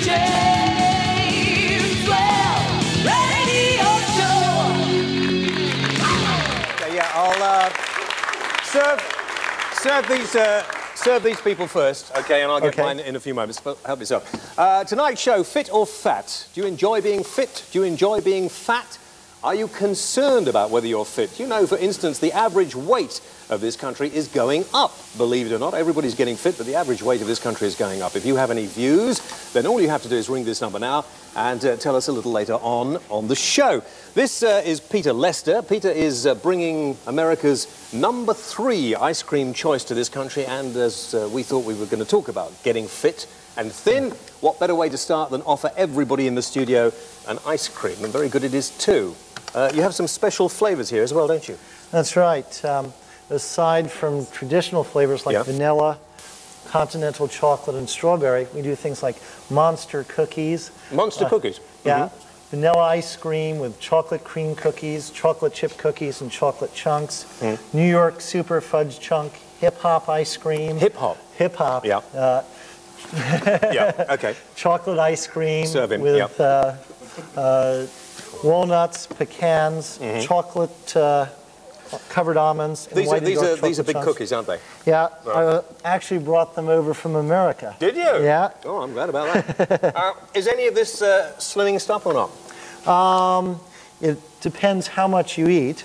James Radio Show. Okay, yeah, I'll serve these people first, okay, and I'll get mine in a few moments. But help yourself. Tonight's show, fit or fat? Do you enjoy being fit? Do you enjoy being fat? Are you concerned about whether you're fit? You know, for instance, the average weight of this country is going up. Believe it or not, everybody's getting fit, but the average weight of this country is going up. If you have any views, then all you have to do is ring this number now and tell us a little later on the show. This is Peter Lester. Peter is bringing America's #3 ice cream choice to this country, and as we thought we were going to talk about getting fit and thin, what better way to start than offer everybody in the studio an ice cream? And very good it is too. You have some special flavours here as well, don't you? That's right. Aside from traditional flavors like vanilla, continental chocolate, and strawberry, we do things like monster cookies. Monster cookies? Yeah. Vanilla ice cream with chocolate cream cookies, chocolate chip cookies, and chocolate chunks. New York super fudge chunk, hip-hop ice cream. Hip-hop? Hip-hop. Yeah. Yeah, okay. Chocolate ice cream Serving, with walnuts, pecans, chocolate covered almonds. And these are big chunks. cookies, aren't they? Yeah, Right. I actually brought them over from America. Did you? Yeah. Oh, I'm glad about that. Is any of this slimming stuff or not? It depends how much you eat.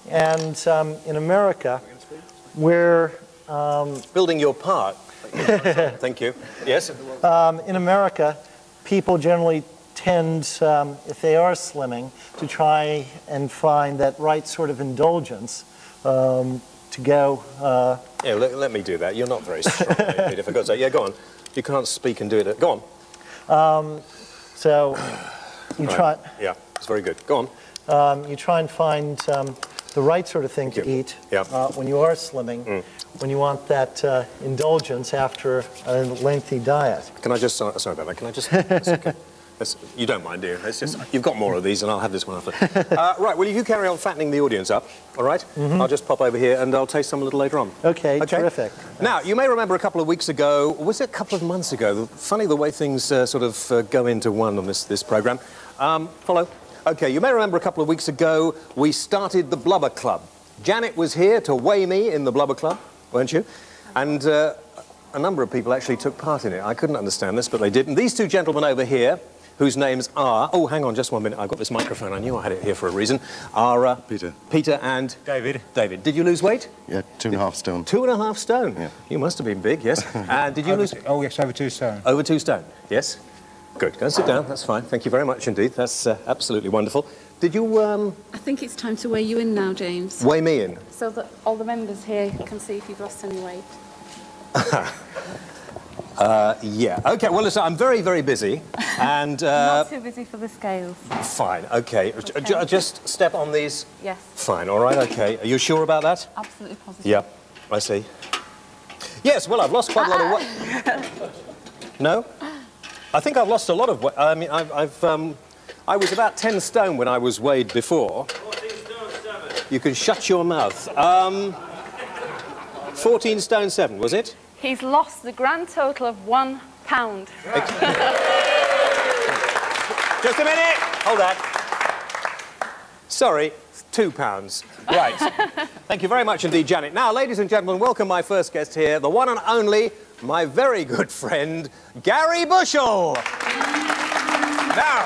And in America, we're... building your part. Thank you. Yes? In America, people generally tend, if they are slimming, to try and find that right sort of indulgence to go... Yeah, let me do that. You're not very strong, Peter, for God's sake. Yeah, go on. You can't speak and do it. Go on. So you try... Yeah, it's very good. Go on. You try and find the right sort of thing to eat when you are slimming, when you want that indulgence after a lengthy diet. Can I just... Sorry about that. Can I just... That's okay. You don't mind, do you? It's just, you've got more of these and I'll have this one after. Right, well, you carry on fattening the audience up, all right? I'll just pop over here and I'll taste some a little later on. Okay, terrific. Now, you may remember a couple of weeks ago, was it a couple of months ago? Funny the way things sort of go into one on this programme. Follow? Okay, you may remember a couple of weeks ago, we started the Blubber Club. Janet was here to weigh me in the Blubber Club, weren't you? And a number of people actually took part in it. I couldn't understand this, but they did. And these two gentlemen over here, whose names are... Oh, hang on just 1 minute. I've got this microphone. I knew I had it here for a reason. Are... Peter and... David. Did you lose weight? Yeah, 2.5 stone. 2.5 stone? Yeah. You must have been big, yes. And did you lose... Oh, yes, over 2 stone. Over 2 stone, yes. Good. Go and sit down. That's fine. Thank you very much indeed. That's absolutely wonderful. Did you... I think it's time to weigh you in now, James. Weigh me in? So that all the members here can see if you've lost any weight. Yeah. OK, well, listen, I'm very, very busy, and... Not too busy for the scales. Fine, OK. Just step on these? Yes. Fine, all right, OK. Are you sure about that? Absolutely positive. Yeah, I see. Yes, well, I've lost quite a lot of weight. No? I think I've lost a lot of weight. I mean, I was about 10 stone when I was weighed before. 14 stone 7. You can shut your mouth. 14 stone 7, was it? He's lost the grand total of £1. Just a minute. Hold that. Sorry, it's £2. Right. Thank you very much indeed, Janet. Now, ladies and gentlemen, welcome my first guest here, the one and only, my very good friend, Gary Bushell. Now,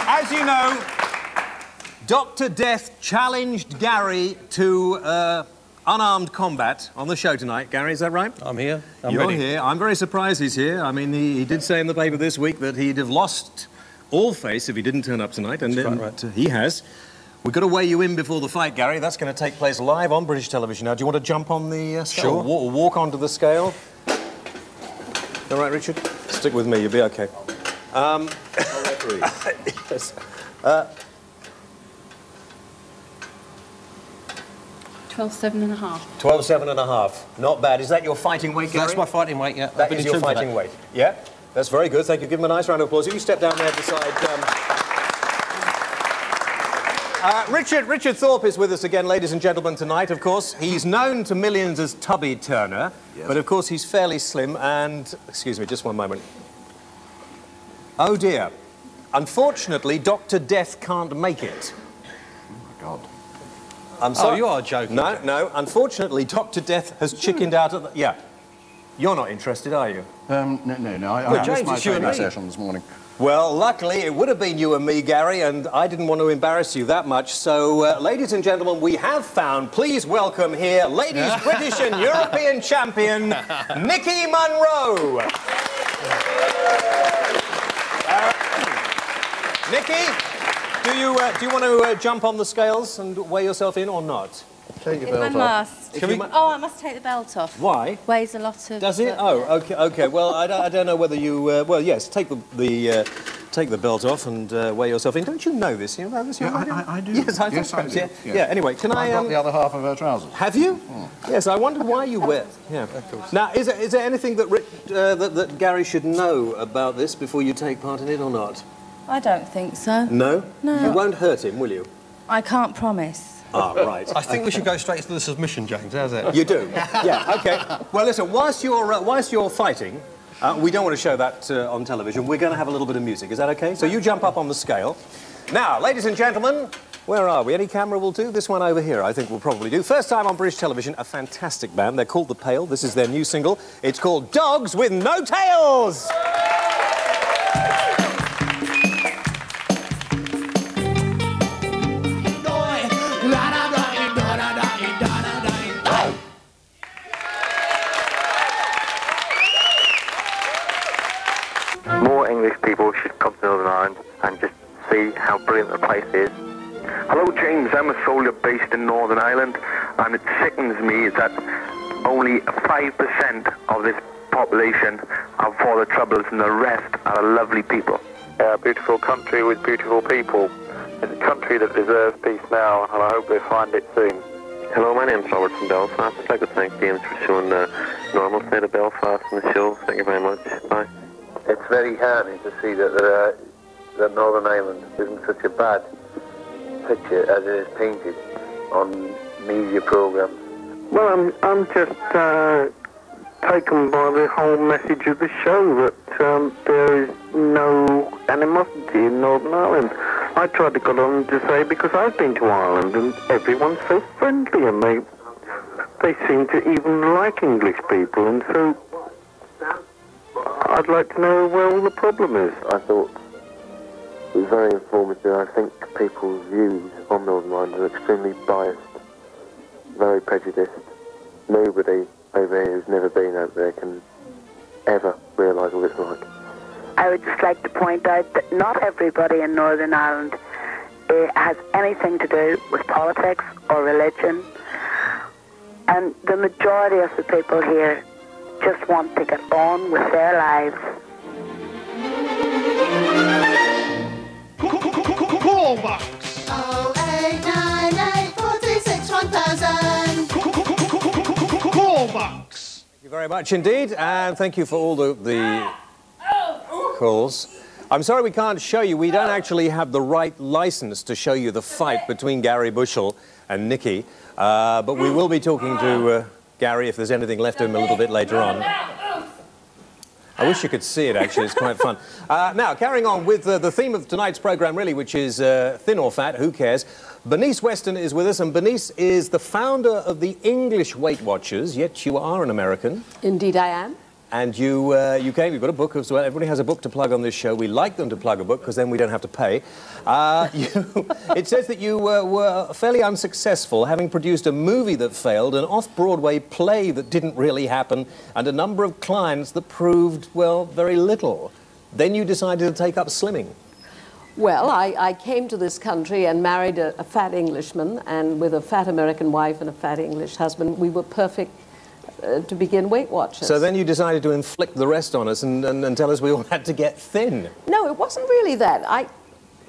as you know, Dr. Death challenged Gary to... unarmed combat on the show tonight. Gary, is that right? I'm here. You're here. I'm very surprised he's here. I mean, he did say in the paper this week that he'd have lost all face if he didn't turn up tonight, and he has. We've got to weigh you in before the fight, Gary. That's going to take place live on British television. Now, do you want to jump on the scale? Sure. Walk onto the scale. All right, Richard? Stick with me. You'll be OK. Yes. 12.7½. 12.7½. Not bad. Is that your fighting weight, Gary? That's my fighting weight, yeah. That is your fighting weight. Yeah? That's very good. Thank you. Give him a nice round of applause. You step down there beside... Richard Thorpe is with us again, ladies and gentlemen, tonight, of course. He's known to millions as Tubby Turner, but, of course, he's fairly slim and... Excuse me, just one moment. Oh dear. Unfortunately, Dr. Death can't make it. God. I'm sorry. Oh, you are joking. No, no. Unfortunately, Dr. Death has chickened out at the... Yeah. You're not interested, are you? No. I Well, missed James, my it's you and training me. session this morning. Well, luckily, it would have been you and me, Gary, and I didn't want to embarrass you that much. So, ladies and gentlemen, we have found, please welcome here, ladies British and European champion, Nikki Munro. Nikki, do you want to jump on the scales and weigh yourself in or not? Take your If I belt off. must. If you mu- Oh, I must take the belt off. Why? Weighs a lot of... Does it? Oh, okay. Well, I don't know whether you... well, yes, take the belt off and weigh yourself in. Don't you know this? You know this? Yeah, I do. Yes, I Yes, think I so. do. Yeah. Anyway, can I've got the other half of her trousers. Have you? Yes, I wondered why you wear... Yeah, of course. Now, is there anything that, that Gary should know about this before you take part in it or not? I don't think so. No? No. You won't hurt him, will you? I can't promise. Ah, right. I think we should go straight to the submission, James. How's that? You do? Yeah, OK. Well, listen, whilst you're fighting, we don't want to show that on television. We're going to have a little bit of music. Is that OK? So you jump up on the scale. Now, ladies and gentlemen, where are we? Any camera will do? This one over here, I think, will probably do. First time on British television, a fantastic band. They're called The Pale. This is their new single. It's called Dogs with No Tails. More English people should come to Northern Ireland and just see how brilliant the place is. Hello, James. I'm a soldier based in Northern Ireland, and it sickens me that only 5% of this population are for the troubles, and the rest are lovely people. A beautiful country with beautiful people. It's a country that deserves peace now, and I hope they find it soon. Hello, my name's Robert from Belfast. I'd like to thank James for showing the normal state of Belfast in the show. Thank you very much. Bye. It's very heartening to see that that Northern Ireland isn't such a bad picture as it is painted on media programmes. Well, I'm just taken by the whole message of the show that there is no animosity in Northern Ireland. I tried to get on to say, because I've been to Ireland and everyone's so friendly and they seem to even like English people, and so I'd like to know where all the problem is. I thought it was very informative. I think people's views on Northern Ireland are extremely biased, very prejudiced. Nobody over here who's never been over there can ever realise what it's like. I would just like to point out that not everybody in Northern Ireland has anything to do with politics or religion, and the majority of the people here just want to get on with their lives. Call box 0898 426 1000. Call box. Thank you very much indeed, and thank you for all the calls. I'm sorry we can't show you. We don't actually have the right licence to show you the fight between Gary Bushell and Nikki, but we will be talking to Gary if there's anything left of him a little bit later on. I wish you could see it, actually. It's quite fun. Now, carrying on with the theme of tonight's programme, really, which is thin or fat, who cares? Bernice Weston is with us, and Bernice is the founder of the English Weight Watchers, yet you are an American. Indeed I am. And you came, you've got a book as well. Everybody has a book to plug on this show. We like them to plug a book because then we don't have to pay. It says that you were fairly unsuccessful, having produced a movie that failed, an off-Broadway play that didn't really happen, and a number of clients that proved, well, very little. Then you decided to take up slimming. Well, I came to this country and married a fat Englishman, and with a fat American wife and a fat English husband, we were perfect to begin Weight Watchers. So then you decided to inflict the rest on us and tell us we all had to get thin. No, it wasn't really that.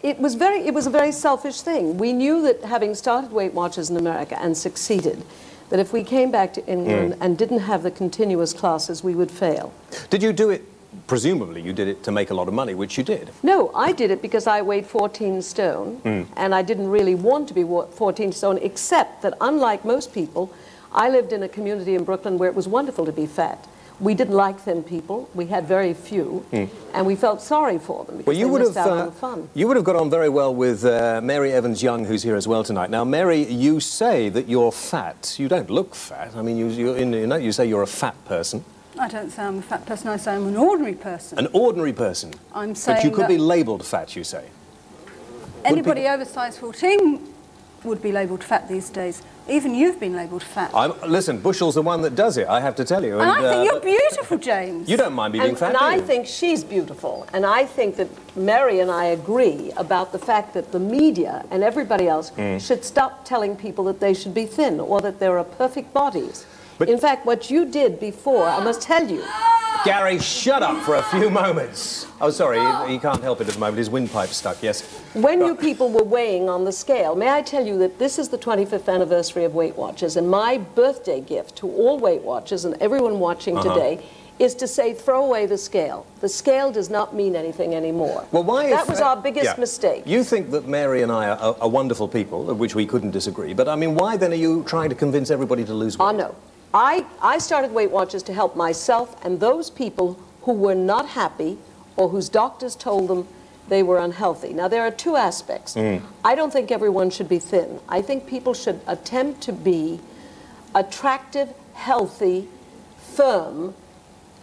It was a very selfish thing. We knew that having started Weight Watchers in America and succeeded, that if we came back to England and didn't have the continuous classes, we would fail. Did you do it, presumably you did it to make a lot of money, which you did? No, I did it because I weighed 14 stone, and I didn't really want to be 14 stone, except that unlike most people, I lived in a community in Brooklyn where it was wonderful to be fat. We didn't like thin people. We had very few, and we felt sorry for them because Well, you they would missed have out on the fun. you would have got on very well with Mary Evans-Young, who's here as well tonight. Now, Mary, you say that you're fat. You don't look fat. I mean, you say you're a fat person. I don't say I'm a fat person. I say I'm an ordinary person. An ordinary person. I'm saying but you could that be labelled fat, you say. anybody over size 14 would be labelled fat these days. Even you've been labelled fat. Listen, Bushel's the one that does it, I have to tell you. And I think you're beautiful, James. You don't mind me being fat, And do I you? think she's beautiful. And I think that Mary and I agree about the fact that the media and everybody else should stop telling people that they should be thin or that there are perfect bodies. But in fact, what you did before, I must tell you. Gary, shut up for a few moments. Oh, sorry, he can't help it at the moment. His windpipe's stuck, yes. When you people were weighing on the scale, may I tell you that this is the 25th anniversary of Weight Watchers, and my birthday gift to all Weight Watchers and everyone watching today is to say, throw away the scale. The scale does not mean anything anymore. Well, why that was our biggest mistake. You think that Mary and I are wonderful people, of which we couldn't disagree, but I mean, why then are you trying to convince everybody to lose weight? Oh, no. I started Weight Watchers to help myself and those people who were not happy or whose doctors told them they were unhealthy. Now, there are two aspects. I don't think everyone should be thin. I think people should attempt to be attractive, healthy, firm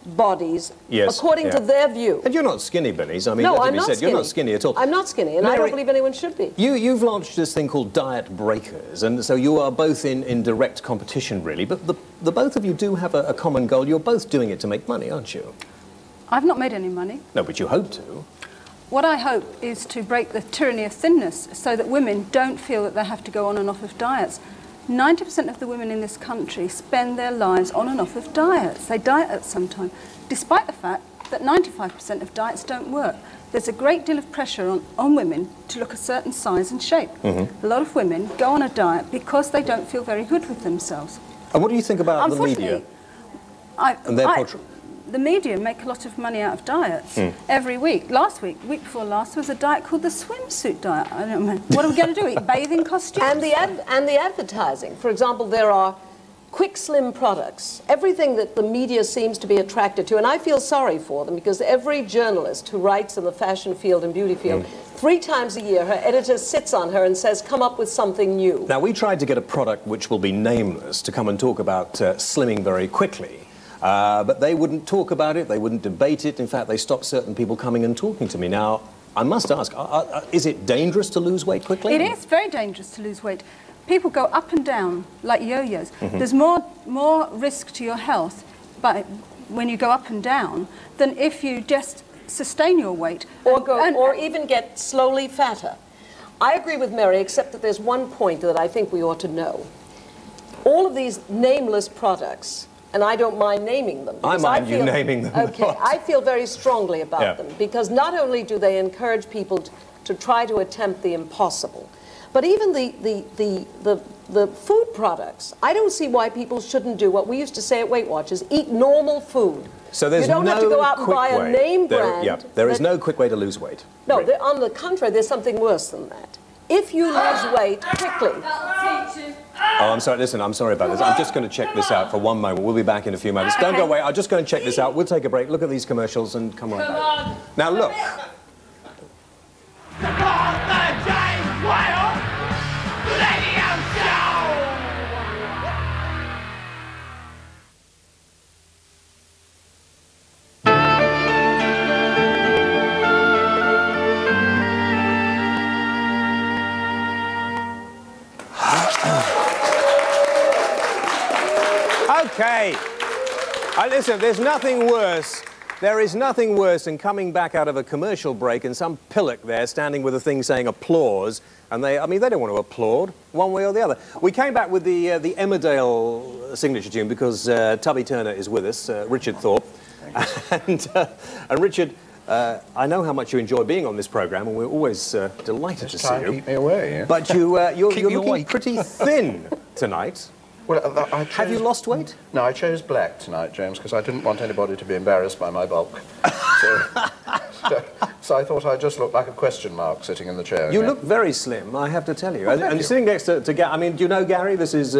bodies according to their view. And you're not skinny, Bennies. I mean, no, that to I'm be not said, skinny. You're not skinny at all. I'm not skinny, and Mary, I don't believe anyone should be. You've launched this thing called Diet Breakers, and so you are both in direct competition, really. But the both of you do have a common goal. You're both doing it to make money, aren't you? I've not made any money. No, but you hope to. What I hope is to break the tyranny of thinness so that women don't feel that they have to go on and off of diets. 90% of the women in this country spend their lives on and off of diets. They diet at some time, despite the fact that 95% of diets don't work. There's a great deal of pressure on women to look a certain size and shape. A lot of women go on a diet because they don't feel very good with themselves. And what do you think about the media? And their portrayal? The media make a lot of money out of diets every week. Last week, week before last, was a diet called the swimsuit diet. I don't know. What are we going to do? Eat bathing costumes? And the advertising. For example, there are quick, slim products. Everything that the media seems to be attracted to. And I feel sorry for them because every journalist who writes in the fashion field and beauty field, 3 times a year, her editor sits on her and says, come up with something new. Now, we tried to get a product which will be nameless to come and talk about slimming very quickly. But they wouldn't talk about it, they wouldn't debate it. In fact, they stopped certain people coming and talking to me. Now, I must ask, is it dangerous to lose weight quickly? It is very dangerous to lose weight. People go up and down like yo-yos. There's more risk to your health when you go up and down than if you just sustain your weight. Or even get slowly fatter. I agree with Mary, except that there's one point that I think we ought to know. All of these nameless products, and I don't mind naming them. I mind you naming them. Okay, I feel very strongly about them because not only do they encourage people to try to attempt the impossible, but even the food products. I don't see why people shouldn't do what we used to say at Weight Watchers: eat normal food. So there's you don't have to go out and buy a name brand. There is no quick way to lose weight. No, on the contrary, there's something worse than that. If you lose weight quickly. Oh, I'm sorry. Listen, I'm sorry about this. I'm just going to check this out for one moment. We'll be back in a few moments. Don't go away. I'm just going to check this out. We'll take a break. Look at these commercials and come right back. Now, look. Okay. Listen, there's nothing worse. There is nothing worse than coming back out of a commercial break and some pillock there standing with a thing saying applause, and they don't want to applaud one way or the other. We came back with the Emmerdale signature tune because Tubby Turner is with us, Richard Thorpe. And Richard, I know how much you enjoy being on this programme, and we're always delighted to see you. Keep me away, yeah? But you're looking pretty thin tonight. Well, have you lost weight? No, I chose black tonight, James, because I didn't want anybody to be embarrassed by my bulk. So I thought I'd just look like a question mark sitting in the chair. You look very slim, I have to tell you. Well, and you. Sitting next to Gary, I mean, do you know Gary? This is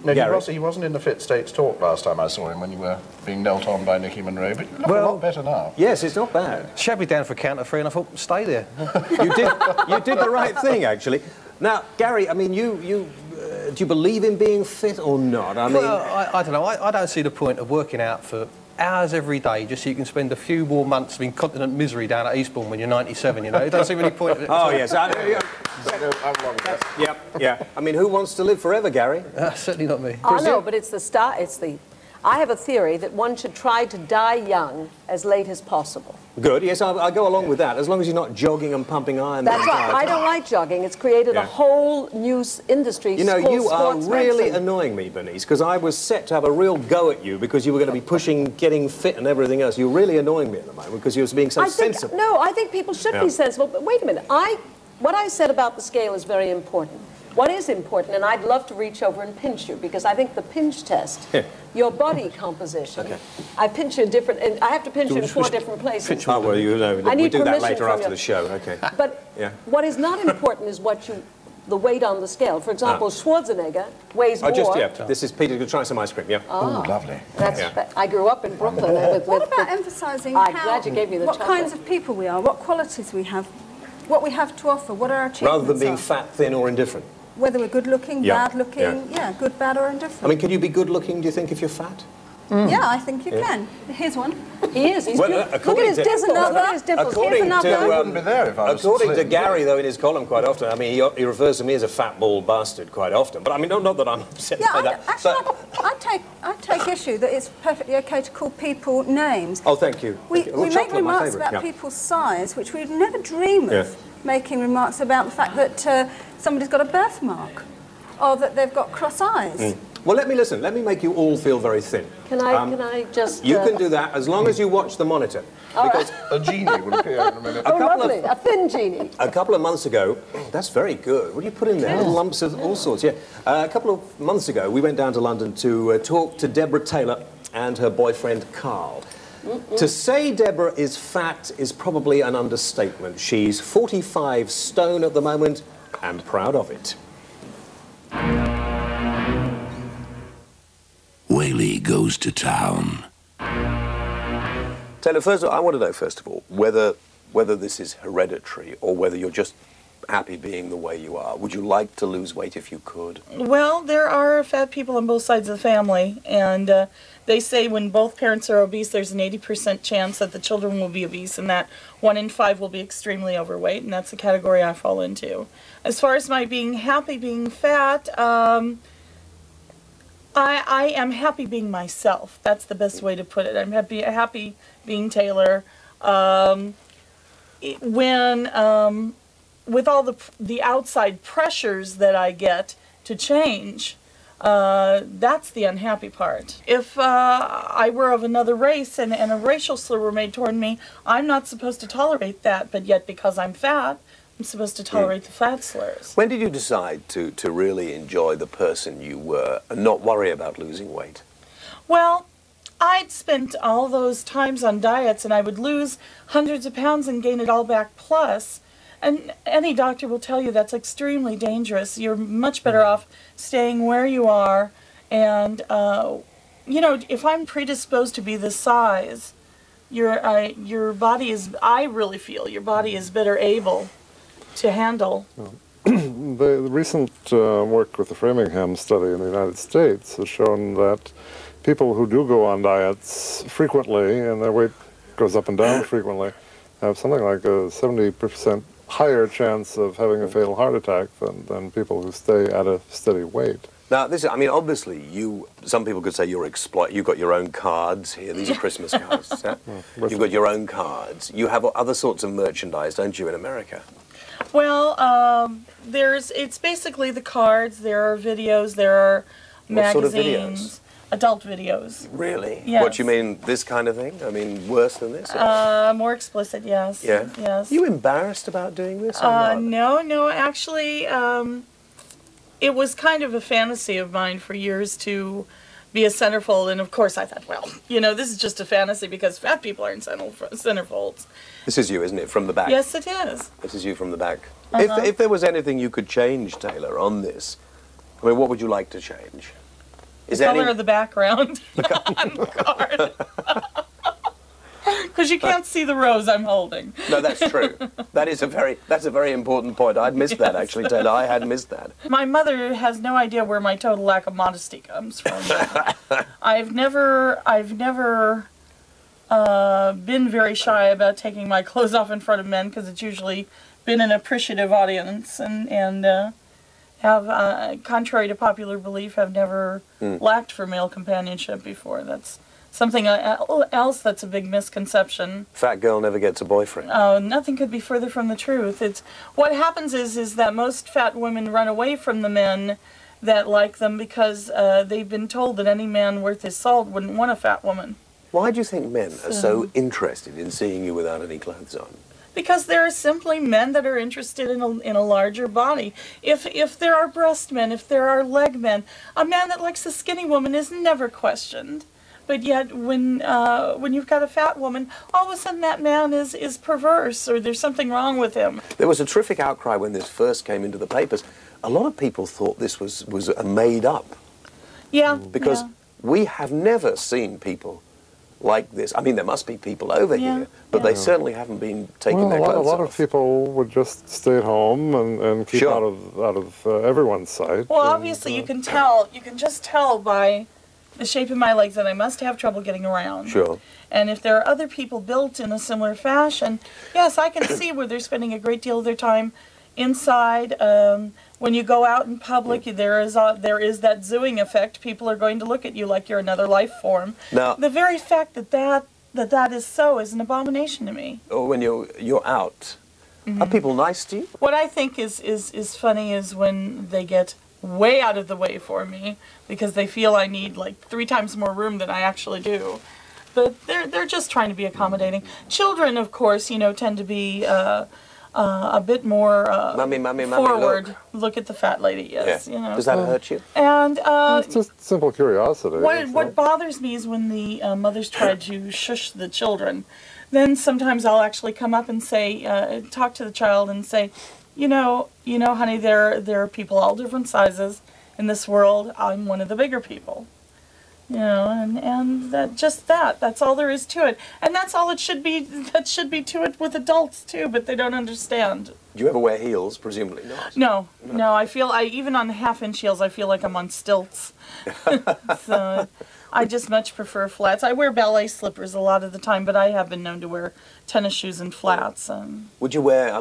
No, Gary? he wasn't in the fit states talk last time I saw him when you were being dealt on by Nicky Monroe, but you look a lot better now. Yes, it's not bad. Shoved me down for counter three and I thought, stay there. You did the right thing, actually. Now, Gary, I mean, do you believe in being fit or not? I mean, well, I don't know. I don't see the point of working out for hours every day just so you can spend a few more months of incontinent misery down at Eastbourne when you're 97, you know? It doesn't see any point of it. Oh, yes. Yeah. I mean, who wants to live forever, Gary? Certainly not me. I know, but it's the I have a theory that one should try to die young as late as possible. Good, yes, I go along with that, as long as you're not jogging and pumping iron. That's right. I don't like jogging. It's created a whole new industry. You know, you are really annoying me, Bernice, because I was set to have a real go at you because you were going to be pushing getting fit and everything else. You're really annoying me at the moment because you're being so sensible. No, I think people should be sensible. But wait a minute. What I said about the scale is very important. What is important, and I'd love to reach over and pinch you, because I think the pinch test, your body composition, I pinch you in different, and I have to pinch you in 4 different places. Oh, well, you know, we'll do that later after the show, okay. But what is not important is the weight on the scale. For example, Schwarzenegger weighs more. This is Peter, try some ice cream, Oh, lovely. I grew up in Brooklyn. What about emphasising glad you gave me the what kinds of people we are, what qualities we have, what we have to offer, what our achievements rather than being fat, thin or indifferent? Whether we're good-looking, bad-looking, good, bad or indifferent. I mean, can you be good-looking, do you think, if you're fat? Yeah, I think you can. Here's one. He is. He's good. Look at his dimples. Look at his dimples. According to to Gary, though, in his column quite often, I mean, he refers to me as a fat, bald bastard quite often. But I mean, not that I'm upset by that. Actually, I take issue that it's perfectly okay to call people names. Oh, thank you. We make remarks about people's size, which we'd never dream of making remarks about the fact that somebody's got a birthmark or that they've got cross eyes. Well, let me make you all feel very thin. Can I just... You can do that as long as you watch the monitor. Because a genie will appear in a minute. Lovely, a thin genie. A couple of months ago, that's very good. What do you put in there? Little lumps of all sorts, a couple of months ago, we went down to London to talk to Deborah Taylor and her boyfriend, Carl. To say Deborah is fat is probably an understatement. She's 45 stone at the moment and proud of it. Whaley goes to town. Taylor, first of all, I want to know, first of all, whether this is hereditary or whether you're just happy being the way you are. Would you like to lose weight if you could? Well, there are fat people on both sides of the family, and they say when both parents are obese, there's an 80% chance that the children will be obese, and that 1 in 5 will be extremely overweight, and that's the category I fall into. As far as my being happy being fat, I am happy being myself. That's the best way to put it. I'm happy being Taylor. With all the outside pressures that I get to change, that's the unhappy part. If I were of another race and a racial slur were made toward me, I'm not supposed to tolerate that, but yet because I'm fat, I'm supposed to tolerate the fat slurs. When did you decide to really enjoy the person you were and not worry about losing weight? Well, I'd spent all those times on diets, and I would lose hundreds of pounds and gain it all back plus. And any doctor will tell you that's extremely dangerous. You're much better off staying where you are. And, you know, if I'm predisposed to be this size, your body is, I really feel, your body is better able to handle. The recent work with the Framingham study in the United States has shown that people who do go on diets frequently, and their weight goes up and down frequently, have something like a 70% higher chance of having a fatal heart attack than people who stay at a steady weight. Now, this is, I mean, obviously, some people could say you've got your own cards here. These are Christmas cards. Yeah? You've got your own cards. You have other sorts of merchandise, don't you, in America? Well, it's basically the cards, there are videos, there are magazines. What sort of videos? Adult videos. Really? Yes. What, you mean this kind of thing? I mean, worse than this? More explicit, yes. Yeah? Yes. Are you embarrassed about doing this or not? No, actually, it was kind of a fantasy of mine for years to be a centerfold, and of course I thought, well, you know, this is just a fantasy because fat people aren't centerfolds. This is you, isn't it, from the back? Yes, it is. This is you from the back. If there was anything you could change, Taylor, on this, I mean, what would you like to change? The color of the background on the card. Because you can't see the rose I'm holding. No, that's true. That's a very important point. I'd missed that, actually, Taylor. I had missed that. My mother has no idea where my total lack of modesty comes from. I've never been very shy about taking my clothes off in front of men, because it's usually been an appreciative audience, and have, contrary to popular belief, have never lacked for male companionship before. That's something else that's a big misconception. Fat girl never gets a boyfriend. Oh, nothing could be further from the truth. It's what happens is that most fat women run away from the men that like them, because they've been told that any man worth his salt wouldn't want a fat woman. Why do you think men are so interested in seeing you without any clothes on? Because there are simply men that are interested in a larger body. If there are breast men, if there are leg men, a man that likes a skinny woman is never questioned. But yet, when you've got a fat woman, all of a sudden that man is perverse, or there's something wrong with him. There was a terrific outcry when this first came into the papers. A lot of people thought this was a made-up. Yeah. Because we have never seen people like this. I mean, there must be people over here, but they certainly haven't been taking their clothes off. A lot of people would just stay at home and keep out of everyone's sight. Well, obviously you can tell. You can just tell by the shape of my legs that I must have trouble getting around. Sure. And if there are other people built in a similar fashion, yes, I can see where they're spending a great deal of their time inside. When you go out in public, there is that zooing effect. People are going to look at you like you're another life form. Now, the very fact that is so is an abomination to me. Or when you're out, are people nice to you? What I think is funny is when they get way out of the way for me, because they feel I need like 3 times more room than I actually do. But they're just trying to be accommodating. Children, of course, tend to be a bit more Mummy, forward. Look at the fat lady, yes. Yeah. Does that hurt you? And it's just simple curiosity. What bothers me is when the mothers try to shush the children. Then sometimes I'll actually come up and say, talk to the child and say, you know, honey, there are people all different sizes in this world. I'm one of the bigger people. And that's all there is to it. And that's all it should be, to it with adults too, but they don't understand. Do you ever wear heels? Presumably not. No. Even on half-inch heels, I feel like I'm on stilts. So I just much prefer flats. I wear ballet slippers a lot of the time, but I have been known to wear tennis shoes and flats. Would you wear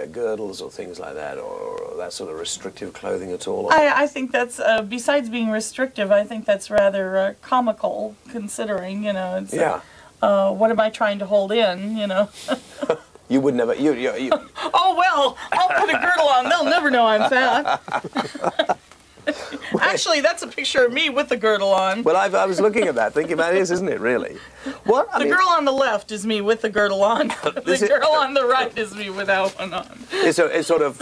girdles or things like that, or that sort of restrictive clothing at all? I think that's, besides being restrictive, I think that's rather comical, considering, it's, what am I trying to hold in, You would never, Oh, well, I'll put a girdle on, they'll never know I'm fat. Actually, that's a picture of me with the girdle on. Well, I was looking at that, thinking about it, isn't it, really? What? The girl on the left is me with the girdle on. The girl on the right is me without one on. It's sort of,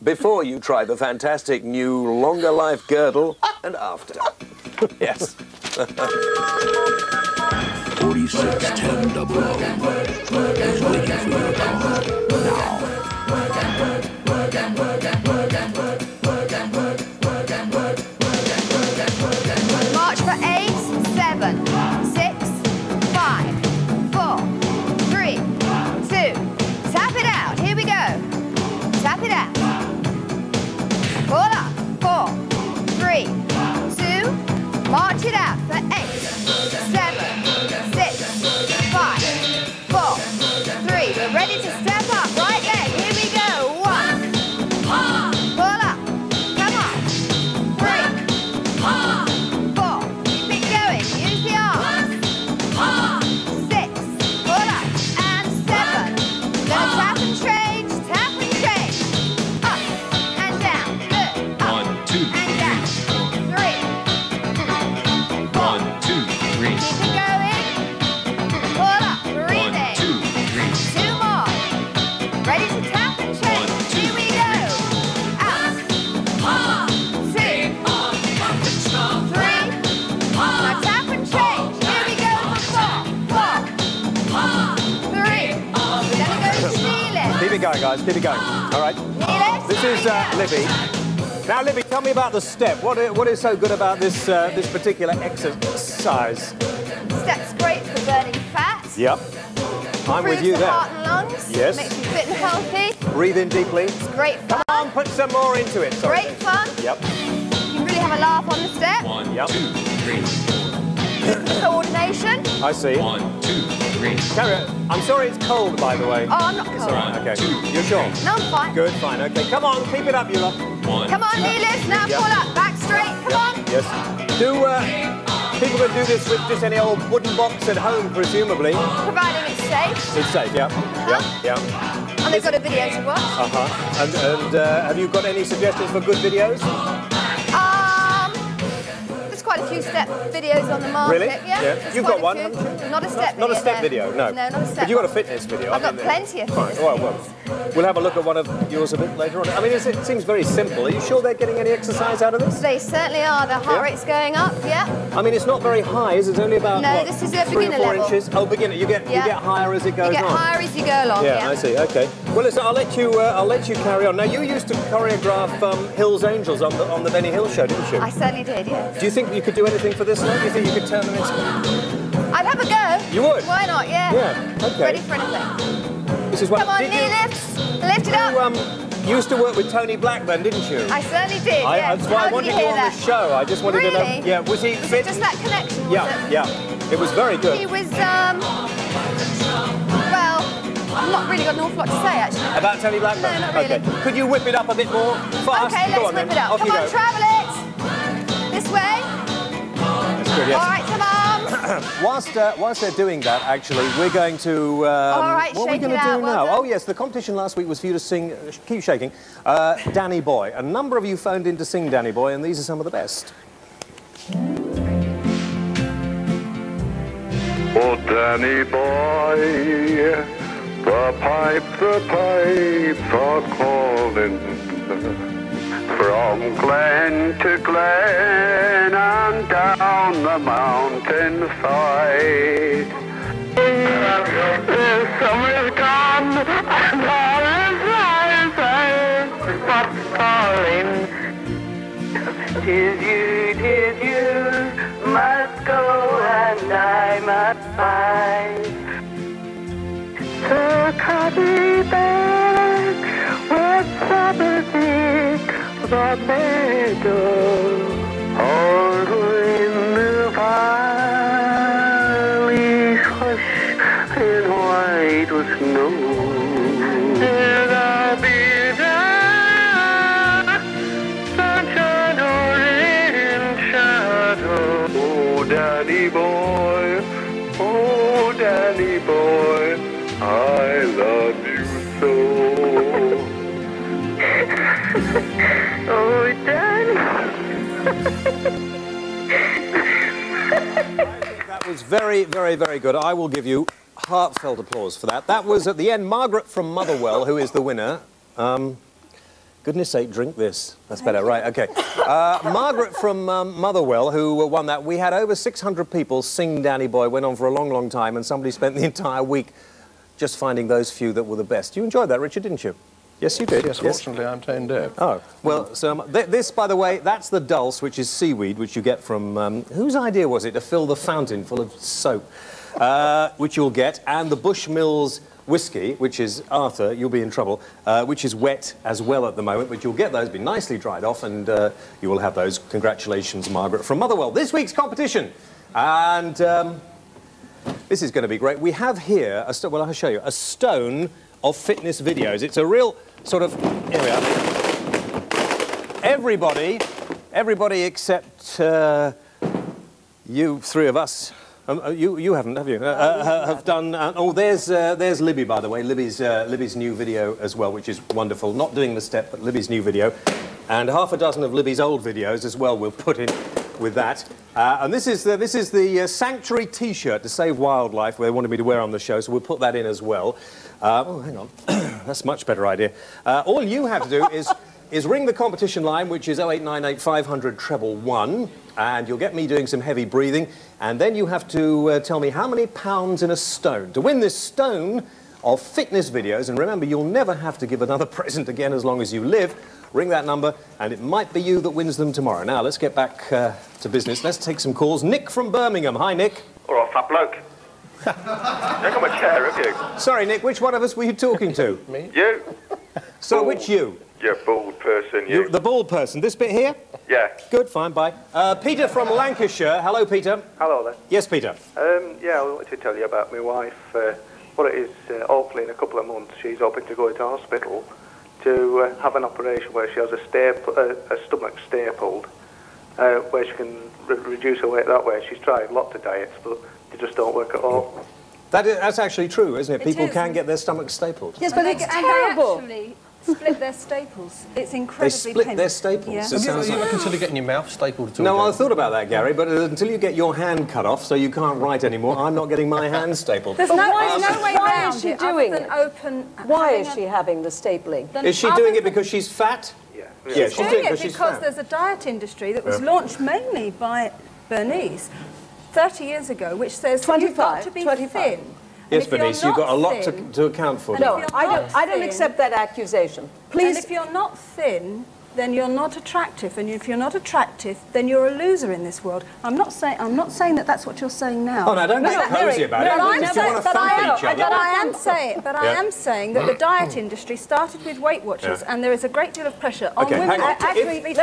before you try the fantastic new longer life girdle, and after. Yes. 461000 is waiting for your call now. March for 8, 7, 6, 5, 4, 3, 2. Tap it out. Here we go. Tap it out. Pull up. 4, 3, 2. March it out for 8, 7, 6, 5, 4, 3. We're ready to step up. Right leg. Here we go. 1. Pull up. Come on. 3, 4. Keep it going. Use the arms. 6. Pull up. And 7. Gonna tap and change. Tap and change. Up and down. Good. Up 1, 2, and down. 3. 1, 2, 3. Keep it going. Pull up. Breathing. 1, 2, 3. 2 more. Ready to tap and change. Here we go. Out. 2, 3. Now tap and change. Here we go for 4, 3. We're gonna go to knee lift. Keep it going, guys. Keep it going. All right. Knee lift. This is Libby. Now, Libby, tell me about the step. What is so good about this this particular exercise? Step's great for burning fat. Yep. I'm with you Improves the there. heart and lungs. Yes. Makes you fit and healthy. Breathe in deeply. It's great fun. Come on, put some more into it. Sorry. Great fun. Yep. You can really have a laugh on the step. 1, Yep. 2, 3. Coordination. I see. 1, 2, 3. Carry on. I'm sorry it's cold, by the way. Oh, I'm not cold. All right, okay. You're sure? No, I'm fine. Good, fine, okay. Come on, keep it up, you lot. 1. Come on, kneelers. Now Yep. pull up. Back straight. Come on. Yes. Do people can do this with just any old wooden box at home, presumably? Providing it's safe. It's safe, yeah. Yeah. And they've got a video to watch. Uh-huh. And have you got any suggestions for good videos? There's quite a few step videos on the market. Really? Yeah. Yeah. You've got one, haven't you? Not a step video. Not a step no. video, no. No, not a step. But you've got a fitness video. I've got plenty of Fine. Well, we'll have a look at one of yours a bit later on. I mean, it seems very simple. Are you sure they're getting any exercise out of this? They certainly are. The heart rate's going up, yeah. I mean, it's not very high, is it? It's only about, No, what, this is a 3 or 4 beginner level. inches? Oh, beginner. You get higher as it goes on. You get higher as you go along, yeah. I see. Okay. Well, listen, I'll let you carry on. Now, you used to choreograph Hill's Angels on the Benny Hill show, didn't you? I certainly did, yeah. Do you think you could do anything for this one? Do you think you could turn them into... I'd have a go. You would? Why not, yeah. Yeah, okay. Ready for anything. This is what... Come on, Did knee lifts. Lift it up. You used to work with Tony Blackburn, didn't you? I certainly did, yeah. That's why I wanted you on the show. I just wanted to know... Really? Yeah, was he fit? Just that connection, was Yeah, it? yeah. It was very good. He was, well, I've not really got an awful lot to say, actually. About Tony Blackburn? No, not really. Okay. Could you whip it up a bit more fast? Okay, Go let's on, whip then. it up. Off Come you on, go. travel it. This way. That's good, yes. All right, some arms. Whilst they're doing that, actually, we're going to... All right, what are we shake going it to do out, well now? done. Oh, yes, the competition last week was for you to sing... keep shaking. Danny Boy. A number of you phoned in to sing Danny Boy, and these are some of the best. Oh, Danny boy, the pipes are calling from glen to glen and down the mountainside. The summer's gone and all is rising, but darling, 'tis you must go and I must find the cotty bag with sympathy, the meadow, all in the valley, hush in white with snow. And I'll be there, sunshine or in shadow. Oh, Danny boy, oh, Danny boy, I love you so. Oh, Danny. That was very, very, very good. I will give you heartfelt applause for that. That was, at the end, Margaret from Motherwell, who is the winner. Goodness sake, drink this. That's better, right, okay. Margaret from Motherwell, who won that. We had over 600 people sing Danny Boy. Went on for a long, long time, and somebody spent the entire week just finding those few that were the best. You enjoyed that, Richard, didn't you? Yes, you did. Yes, fortunately, I'm tone deaf. Oh, well, so this, by the way, that's the dulse, which is seaweed, which you get from... whose idea was it to fill the fountain full of soap? Which you'll get, and the Bushmills whiskey, which is, Arthur, you'll be in trouble, which is wet as well at the moment, but you'll get those, be nicely dried off, and you will have those. Congratulations, Margaret from Motherwell. This week's competition, and this is going to be great. We have here, well, I'll show you, a stone of fitness videos. It's a real sort of, here we are. Everybody except you three of us, you haven't, have you? Have done. Oh, there's Libby, by the way. Libby's new video as well, which is wonderful. Not doing the step, but Libby's new video, and half a dozen of Libby's old videos as well. We'll put in with that. And this is the Sanctuary T-shirt to save wildlife. They wanted me to wear on the show, so we'll put that in as well. Oh, hang on, that's a much better idea. All you have to do is ring the competition line, which is 0898 500 111, and you'll get me doing some heavy breathing, and then you have to tell me how many pounds in a stone. To win this stone of fitness videos. And remember, you'll never have to give another present again as long as you live. Ring that number, and it might be you that wins them tomorrow. Now, let's get back to business. Let's take some calls. Nick from Birmingham. Hi, Nick. All right, fat bloke. You ain't got my chair, have you? Sorry, Nick, which one of us were you talking to? Me. You. So, which you? You're a bald person, you. The bald person. This bit here? Yeah. Good, fine, bye. Peter from Lancashire. Hello, Peter. Hello there. Yes, Peter. Yeah, I wanted to tell you about my wife. What it is, hopefully in a couple of months, she's hoping to go into hospital to have an operation where she has a stomach stapled, where she can reduce her weight that way. She's tried lots of diets, but they just don't work at all. That's actually true, isn't it? It People is. can get their stomachs stapled. Yes, but it's terrible. And they actually split their staples. It's incredibly They split painful. their staples. Yeah. Have you ever considered getting your mouth stapled at all? No, I thought about that, Gary, but until you get your hand cut off so you can't write anymore, I'm not getting my hand stapled. There's no way Why around is she it doing other than it? open. Why is she having the stapling? Is she doing it because she's fat? Yeah, She's doing it because there's a diet industry that was launched mainly by Bernice 30 years ago, which says you've got to be thin. Yes, Bernice, you've got a lot to account for. No, I don't accept that accusation. Please. And if you're not thin, then you're not attractive, and if you're not attractive, then you're a loser in this world. I'm not saying that that's what you're saying now. Oh, no, don't get cozy about it. I am saying that the diet industry started with Weight Watchers, and there is a great deal of pressure on Okay, women. hang on.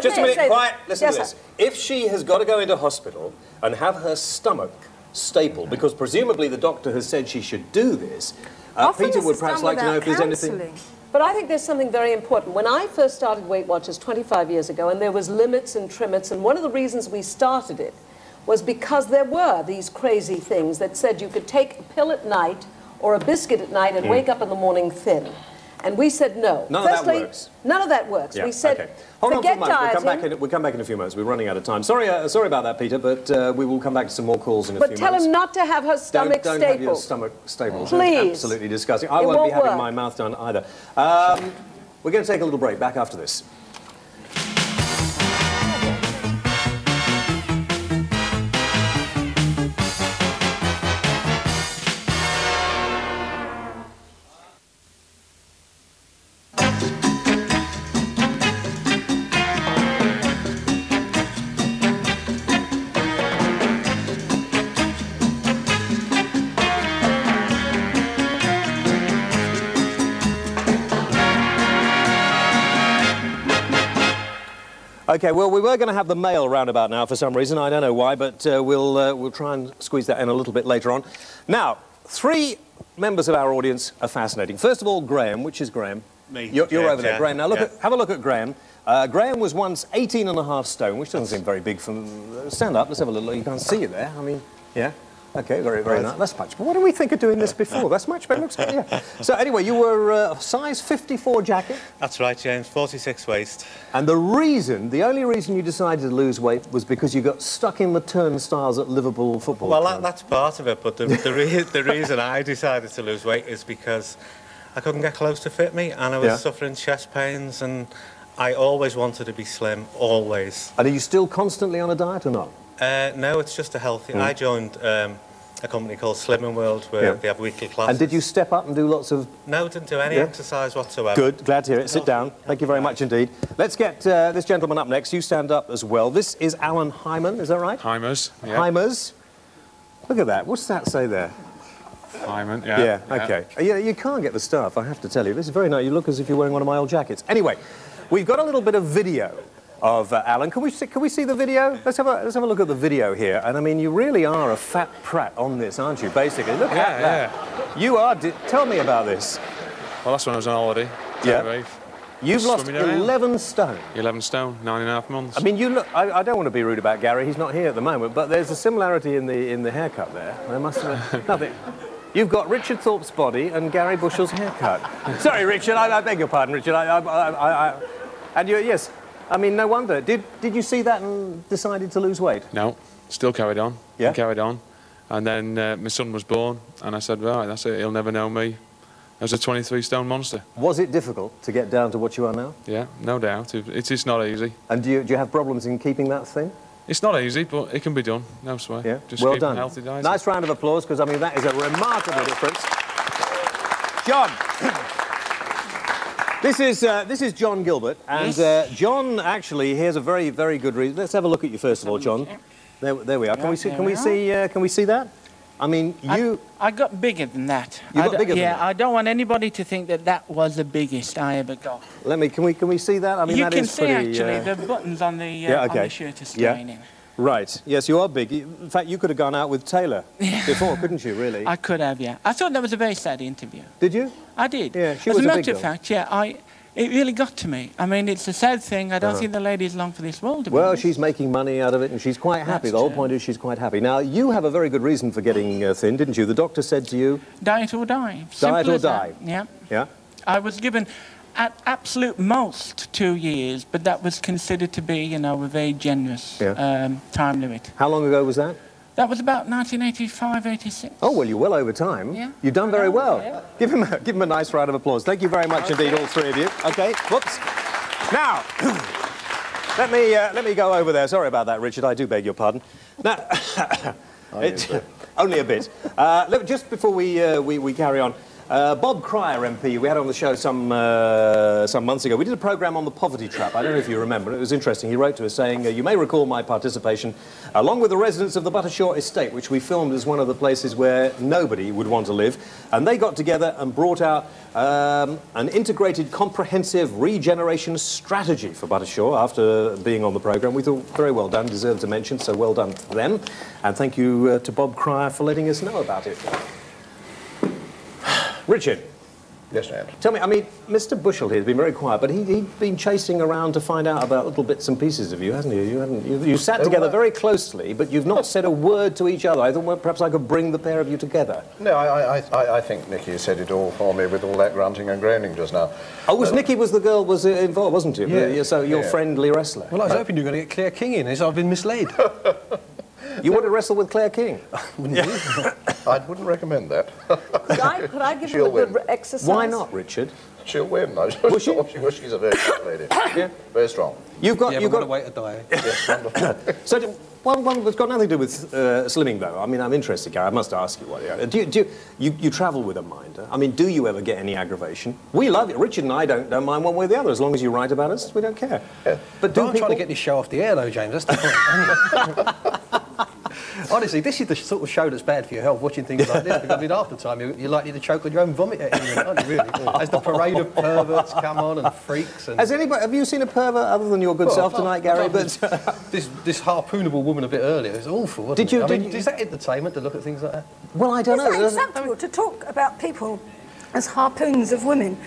Just a minute, quiet. Listen to this. If she has got to go into hospital and have her stomach stapled, because presumably the doctor has said she should do this, Peter would perhaps like to know if there's anything... But I think there's something very important. When I first started Weight Watchers 25 years ago, and there was limits and trimits, and one of the reasons we started it was because there were these crazy things that said you could take a pill at night or a biscuit at night and wake up in the morning thin. And we said no. None of that works. None of that works. Yeah, We said, okay. Hold on for a forget moment. dieting. We'll come back in a few moments. We're running out of time. Sorry about that, Peter, but we will come back to some more calls in a few But moments. tell him not to have her stomach Don't stapled. have your stomach stapled. Please. It's absolutely disgusting. I It won't be won't having work. my mouth done either. We're going to take a little break. Back after this. Okay, well, we were going to have the mail roundabout now for some reason. I don't know why, but we'll try and squeeze that in a little bit later on. Now, 3 members of our audience are fascinating. First of all, Graham. Which is Graham? Me. You're over there, yeah. Graham. Now, have a look at Graham. Graham was once 18.5 stone, which doesn't seem very big from... Stand up, let's have a little look. You can't see it there. I mean, yeah. Okay, very, very nice. That's much. But what did we think of doing this before? That's much better. Looks good, yeah. So anyway, you were size 54 jacket. That's right, James. 46 waist. And the only reason you decided to lose weight was because you got stuck in the turnstiles at Liverpool Football Club. Well, that's part of it, but the reason I decided to lose weight is because I couldn't get close to fit me, and I was suffering chest pains, and I always wanted to be slim, always. And are you still constantly on a diet or not? No, it's just a healthy... I joined a company called Slimming World, where they have weekly classes. And did you step up and do lots of... No, didn't do any exercise whatsoever. Good, glad to hear it. Sit down. Thank you very much indeed. Let's get this gentleman up next. You stand up as well. This is Alan Hyman, is that right? Hymers, yeah. Hymers. Look at that. What's that say there? Hyman, yeah. Yeah, okay. Yeah, you can't get the stuff, I have to tell you. This is very nice. You look as if you're wearing one of my old jackets. Anyway, we've got a little bit of video of Alan. Can we see the video? Let's have a look at the video here. And I mean, you really are a fat prat on this, aren't you? Basically, look at that. Yeah. You are. Tell me about this. Well, that's when I was on holiday. Yeah. You've lost 11 stone. 11 stone, 9.5 months. I mean, you look. I don't want to be rude about Gary. He's not here at the moment, but there's a similarity in the haircut there. There must have nothing. You've got Richard Thorpe's body and Gary Bushell's haircut. Sorry, Richard. I beg your pardon, Richard. And you, yes. I mean, no wonder. Did you see that and decided to lose weight? No, still carried on. Yeah? Carried on. And then my son was born, and I said, right, that's it, he'll never know me. I was a 23-stone monster. Was it difficult to get down to what you are now? Yeah, no doubt. It's not easy. And do you have problems in keeping that thin? It's not easy, but it can be done, no swear. Yeah, just well keep done. a healthy diet. Nice round of applause, because, I mean, that is a remarkable difference. John. This is John Gilbert, and John actually here's a very, very good reason. Let's have a look at you first of all, John. There we are. Can we see that? I mean, I got bigger than that. You got bigger than that? Yeah, I don't want anybody to think that that was the biggest I ever got. Can we see that? I mean, you that can is see pretty, actually the buttons on the shirt are staying in. Right. Yes, you are big. In fact, you could have gone out with Taylor before, couldn't you? Really? I could have. Yeah. I thought that was a very sad interview. Did you? I did. Yeah. She As was a a big matter girl. of fact, yeah. It really got to me. I mean, it's a sad thing. I don't think the lady's long for this world. Well, she's making money out of it, and she's quite happy. The whole point is she's quite happy. Now, you have a very good reason for getting thin, didn't you? The doctor said to you... Diet or die. Diet or die. Yeah. Yeah? I was given, at absolute most, 2 years, but that was considered to be, you know, a very generous time limit. How long ago was that? That was about 1985, 86. Oh, well, you're well over time. Yeah. You've done very well. Yeah. Give him a nice round of applause. Thank you very much indeed, all three of you. Okay, whoops. Now, let me go over there. Sorry about that, Richard. I do beg your pardon. Now, only a bit. Just before we carry on, Bob Cryer, MP, we had on the show some months ago. We did a programme on the poverty trap. I don't know if you remember. It was interesting. He wrote to us saying, you may recall my participation, along with the residents of the Buttershaw estate, which we filmed as one of the places where nobody would want to live. And they got together and brought out an integrated, comprehensive regeneration strategy for Buttershaw after being on the programme. We thought, very well done, deserved a mention, so well done to them. And thank you to Bob Cryer for letting us know about it. Richard. Yes, Ed. Tell me, I mean, Mr. Bushell here has been very quiet, but he'd been chasing around to find out about little bits and pieces of you, hasn't he? You sat together very closely, but you've not said a word to each other. I thought, well, perhaps I could bring the pair of you together. No, I think Nicky said it all for me with all that grunting and groaning just now. Oh, Nicky was the girl was involved, wasn't she? Yeah. So your friendly wrestler. Well, I was hoping you were going to get Claire King in, as I've been misled. You want to wrestle with Claire King? I wouldn't recommend that. Could I give you a good exercise? Why not, Richard? She'll win. She's a very good lady. Yeah. Very strong. You've got to wait to die. Yes, wonderful. So one that's got nothing to do with slimming, though. I mean, I'm interested, Gary. I must ask you what. You travel with a minder? I mean, do you ever get any aggravation? We love it. Richard and I don't mind one way or the other. As long as you write about us, we don't care. Yeah. But I'm trying to get this show off the air, though, James. That's the point. Honestly, this is the sort of show that's bad for your health, watching things like this, because I mean, half the time you're likely to choke on your own vomit at any minute, aren't you, really? As the parade of perverts come on and freaks and... Have you seen a pervert other than your good self tonight, Gary? This harpoonable woman a bit earlier, it was awful, wasn't it? I mean, is that entertainment to look at things like that? Well, I don't know. Is that acceptable to talk about people as harpoons of women?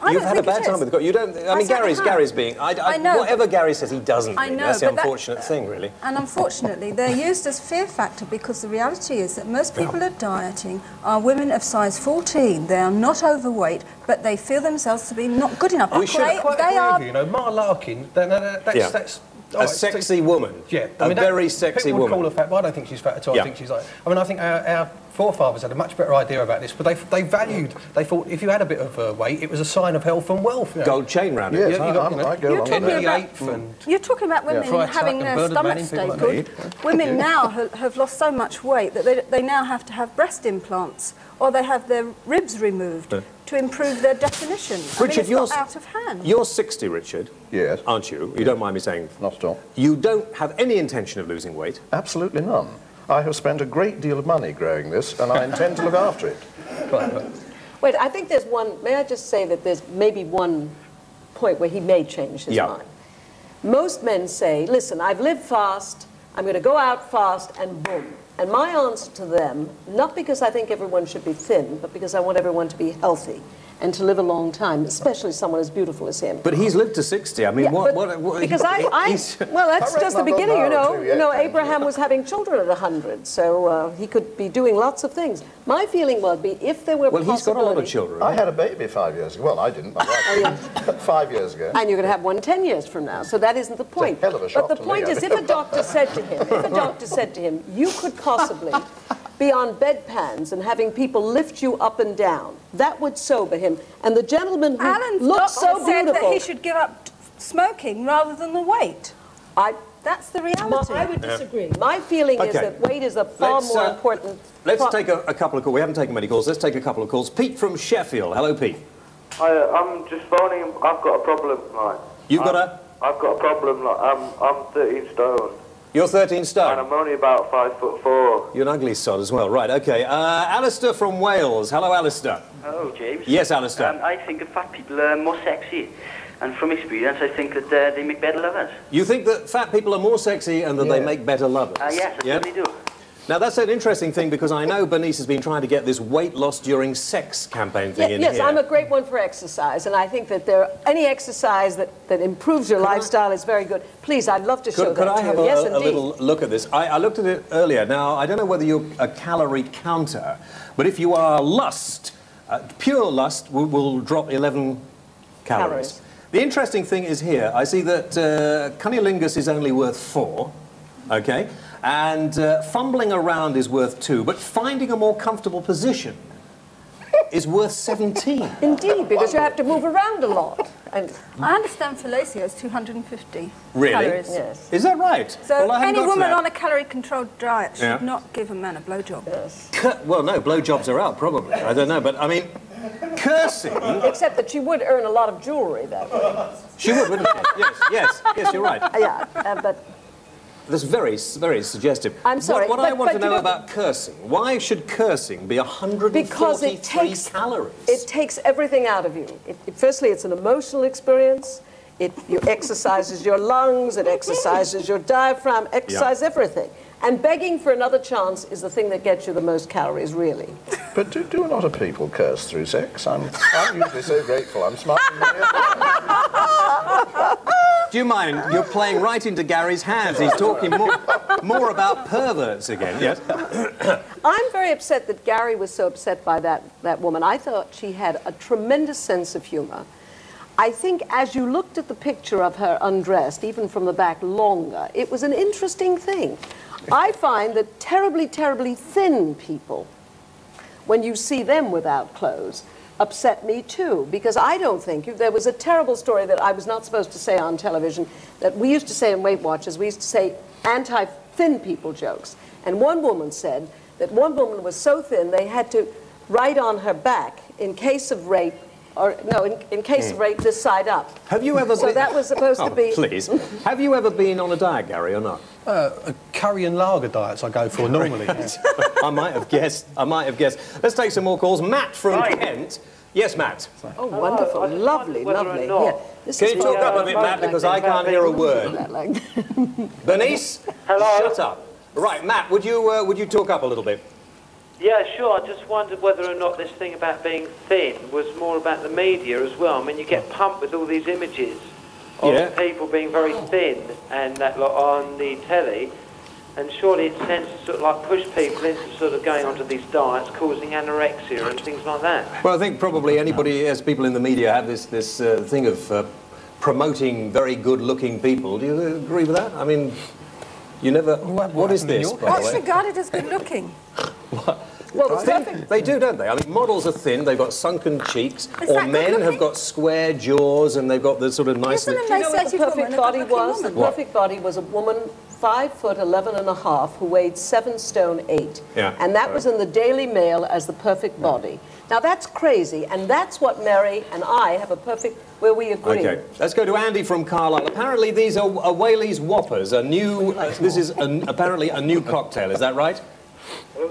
You've had a bad time with the... You don't... I mean, Gary's being... I know. Whatever Gary says, he doesn't I mean. know, That's the but unfortunate thing, really. And unfortunately, they're used as fear factor because the reality is that most people who are dieting are women of size 14. They are not overweight, but they feel themselves to be not good enough. We should quite agree with you, you know, Mark Larkin, that's a sexy woman. Yeah. I mean, very sexy woman. woman. People would call her fat, but I don't think she's fat at all. I think she's like... I mean, I think our forefathers had a much better idea about this, but they thought if you had a bit of weight, it was a sign of health and wealth. You know? Gold chain round it. Yes, I go along with that. You're talking about women having their stomachs stay good. Women now have lost so much weight that they now have to have breast implants, or they have their ribs removed to improve their definition. Richard, you're out of hand. You're 60, Richard. Yes. Aren't you? You don't mind me saying? Not at all. You don't have any intention of losing weight? Absolutely none. I have spent a great deal of money growing this, and I intend to look after it. Wait, I think there's one... May I just say that there's maybe one point where he may change his mind. Most men say, listen, I've lived fast, I'm going to go out fast, and boom. And my answer to them, not because I think everyone should be thin, but because I want everyone to be healthy and to live a long time, especially someone as beautiful as him. But he's lived to 60. I mean, what because well, that's just the beginning, you know. You know, Abraham was having children at 100, so he could be doing lots of things. My feeling would be if there were Well, he's got a lot of children. I had a baby 5 years ago. Well, I didn't. My wife did. 5 years ago. And you're going to have one 10 years from now, so that isn't the point. It's a hell of a shock But the point is, if a doctor said to him, you could possibly be on bedpans and having people lift you up and down, that would sober him. And the gentleman who Alan's looks so said beautiful... that he should give up smoking rather than the weight. That's the reality. I would disagree. My feeling is that weight is a far more important... Let's take a couple of calls. We haven't taken many calls. Let's take a couple of calls. Pete from Sheffield. Hello, Pete. Hi, I'm just phoning. I've got a problem, like. You've got a... I've got a problem, like. I'm 13 stone. You're 13 stone? And I'm only about 5'4". You're an ugly sod as well. Right, OK. Alistair from Wales. Hello, Alistair. Hello, James. Yes, Alistair. I think that fat people are more sexy. And from experience, I think that they make better lovers. You think that fat people are more sexy and that they make better lovers? Yes, I certainly do. Now, that's an interesting thing, because I know Bernice has been trying to get this weight loss during sex campaign thing in here. Yes, I'm a great one for exercise, and I think that any exercise that improves your lifestyle is very good. Please, I'd love to show that to you. Could I have yes, a little look at this? I looked at it earlier. Now, I don't know whether you're a calorie counter, but if you are lust, pure lust will drop 11 calories. The interesting thing is here, I see that cunnilingus is only worth 4, okay? And fumbling around is worth 2, but finding a more comfortable position is worth 17. Indeed, because you have to move around a lot. And I understand fellatio is 250 really? calories. Yes. Is that right? So well, any woman on a calorie-controlled diet should Yeah. not give a man a blowjob. Yes. Well, no, blowjobs are out, probably. I don't know, but I mean, cursing... Except that she would earn a lot of jewellery that way. She would, wouldn't she? Yes, you're right. Yeah, but... That's very, very suggestive. I'm sorry, What I want to but know about cursing, why should cursing be 143 because it takes, calories? It takes everything out of you. Firstly, it's an emotional experience. It exercises your lungs, it exercises your diaphragm, exercises everything. And begging for another chance is the thing that gets you the most calories, really. But do a lot of people curse through sex? I'm usually so grateful. I'm smart. Do you mind? You're playing right into Gary's hands. He's talking more about perverts again. Yes. I'm very upset that Gary was so upset by that woman. I thought she had a tremendous sense of humor. I think as you looked at the picture of her undressed, even from the back longer, it was an interesting thing. I find that terribly, terribly thin people, when you see them without clothes, upset me too, because I don't think there was a terrible story that I was not supposed to say on television that we used to say in Weight Watchers. We used to say anti-thin people jokes, and one woman said that one woman was so thin they had to write on her back, in case of rape, or no, in case of rape, this side up. Have you ever? So that was supposed to be. Please, have you ever been on a diet, Gary, or not? Curry and lager diets I go for normally. I might have guessed. Let's take some more calls. Matt from Kent. Yes, Matt. Oh, wonderful. Lovely, lovely. Yeah. Can you talk up a bit, Matt, because I can't hear a word. Bernice? Hello? Shut up. Right, Matt, would you talk up a little bit? Yeah, sure. I just wondered whether or not this thing about being thin was more about the media as well. I mean, you get pumped with all these images of people being very thin and that lot on the telly, and surely it tends to sort of like push people into sort of going onto these diets, causing anorexia and things like that. Well, I think probably anybody, as people in the media, have this thing of promoting very good-looking people. Do you agree with that? I mean, you never... What is this, by the What's way? regarded as good looking? Well, they do, don't they? I mean, models are thin, they've got sunken cheeks, or men have got square jaws and they've got the sort of nice... Do you know what the perfect body was? The perfect body was a woman 5'11.5" who weighed 7 stone 8. Yeah. And that was in the Daily Mail as the perfect body. Now that's crazy, and that's what Mary and I have a perfect, where we agree. Okay, let's go to Andy from Carlisle. Apparently these are Whaley's Whoppers, a new... this is apparently a new cocktail, is that right?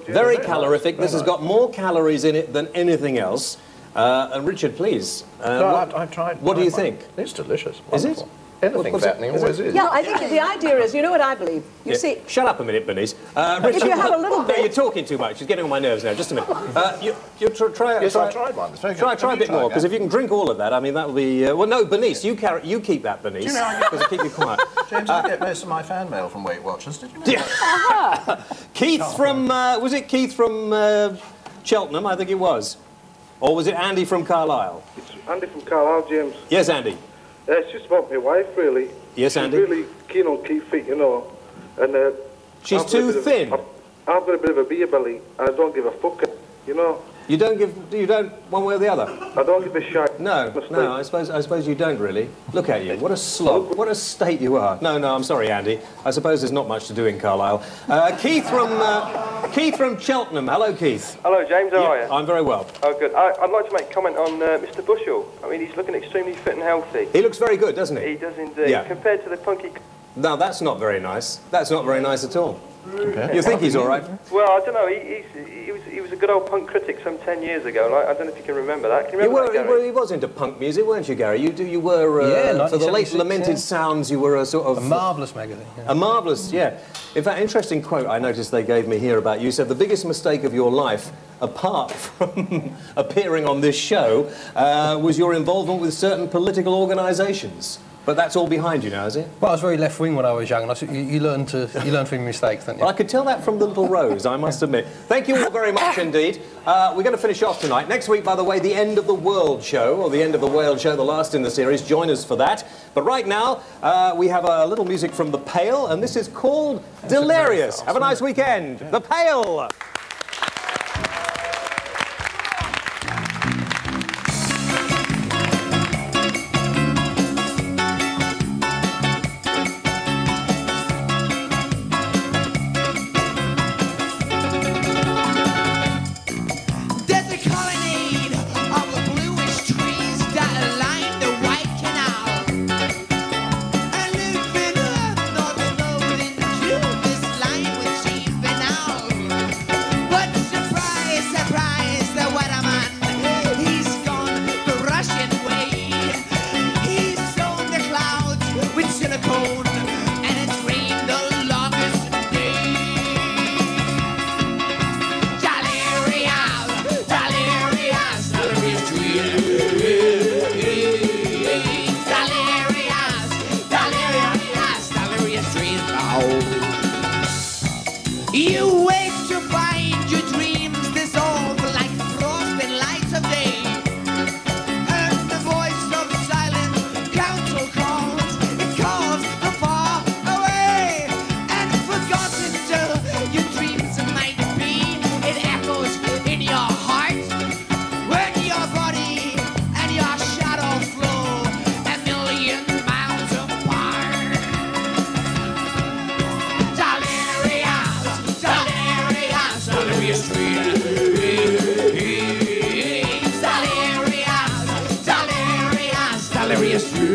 Very calorific. This has got more calories in it than anything else. And Richard, please. I've tried. What do you think? It's delicious. Is it? Anything fattening always is. Yeah, I think the idea is, you know what I believe? You see... Shut up a minute, Bernice. Richard, if you have a little bit... No, you're talking too much. She's getting on my nerves now. Just a minute. Try Yes, I tried one. It's very good. Try a bit more, because if you can drink all of that, I mean, that'll be... well, no, Bernice, you keep that, Bernice. Do you know, because I keep you quiet. James, I get most of my fan mail from Weight Watchers. Did you know that? Keith from... was it Keith from Cheltenham? I think it was. Or was it Andy from Carlisle? It's Andy from Carlisle, James. Yes, Andy. It's just about my wife, really. Yes, Andy? She's really keen on keep fit, you know. And she's too thin? I've got a bit of a beer belly, and I don't give a fuck, you know. You don't give, you don't one way or the other? I don't give a shit. No, no, I suppose you don't really. Look at you, what a slob, what a state you are. No, no, I'm sorry, Andy. I suppose there's not much to do in Carlisle. Keith from Cheltenham. Hello, Keith. Hello, James, how are you? I'm very well. Oh, good. I'd like to make a comment on Mr. Bushell. I mean, he's looking extremely fit and healthy. He looks very good, doesn't he? He does indeed. Yeah. Compared to the punky... No, that's not very nice. That's not very nice at all. You think he's all right? Well, I don't know. He was a good old punk critic some 10 years ago, and I don't know if you can remember that. Can you remember that, Gary? He was into punk music, weren't you, Gary? You were, for the late lamented sounds, you were a sort of... A marvellous magazine. Yeah. A marvellous, yeah. In fact, interesting quote I noticed they gave me here about you. Said, the biggest mistake of your life, apart from appearing on this show, was your involvement with certain political organisations. But that's all behind you now, is it? Well, I was very left-wing when I was young, and you learn from your mistakes, don't you? Well, I could tell that from the little rose, I must admit. Thank you all very much indeed. We're going to finish off tonight. Next week, by the way, the End of the World show, or the End of the World show, the last in the series. Join us for that. But right now, we have a little music from The Pale, and this is called Delirious. Have a nice weekend. The Pale. You wake to find your dreams dissolve like frost and lights of day. And the voice of silent counsel calls. It calls from far away. And forgotten till your dreams might be. It echoes in your heart when your body and your shadow flow a million miles apart. Delirious dream. Delirious dream.